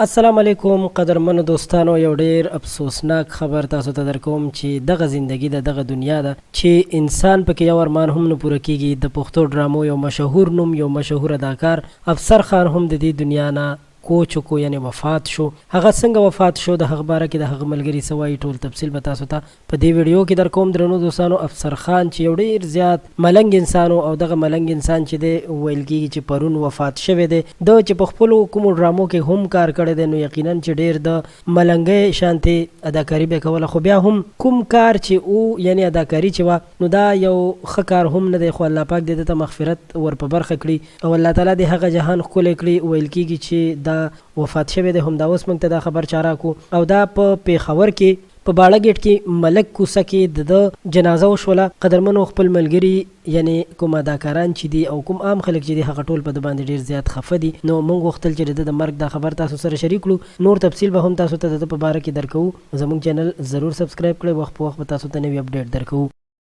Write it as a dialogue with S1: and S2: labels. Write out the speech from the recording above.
S1: السلام علیکم قدرمنو دوستانو، یو ډیر افسوسناک خبر تاسو ته درکوم چې دغه زندگی دغه دنیا ده چې انسان پکې یو ارمان هم نه پوره کیږي. د پښتو ډرامو یو مشهور نوم، یو مشهور اداکار افسر خان هم د دې دنیا نه کوچ کو یعنی وفات شو. هغه څنګه وفات شو، د هغه باره کې د هغه ملګري سوای ټول تفصیل به تاسو ته په دې ویډیو کې درکوم. درنو دوستانو، افسر خان چې یو ډیر زیات ملنګ انسان او دغه ملنګ انسان چې دی ویل کېږي چې پرون وفات شوی دی. د چې په خپلو کومو ډرامو کې هم کار کړی دی، نو یقینا چې ډیر د ملنګۍ شانتې اداکاري به کوله، خو بیا هم کوم کار چې او یعنی اداکاري چې وه نو دا یو ښه کار هم نه دی، خو الله پاک دې ته مغفرت ور په برخه کړي او الله تعالی دې هغه جهان ښکلی کړي. ویل کېږي چې دا وفات شوی دی. هم دا اوس موږ ته دا خبر چاره کو او دا په پیښور کې په باړه ګیټ کې ملک کوڅه کې د جنازه وشوله. قدرمنو خپل ملګري یعنی کوم اداکاران چې دي او کوم عام خلک چې دي هغه ټول په د باندې ډیر زیات خفه دي. نو موږ غوښتل چې د مرګ دا خبر تاسو سره شریک کړو. نور تفصیل به هم تاسو ته د په باره کې درکو. زموږ چینل ضرور سبسکرایب کړئ، وخت په وخت به تاسو ته نوی اپډیټ درکو.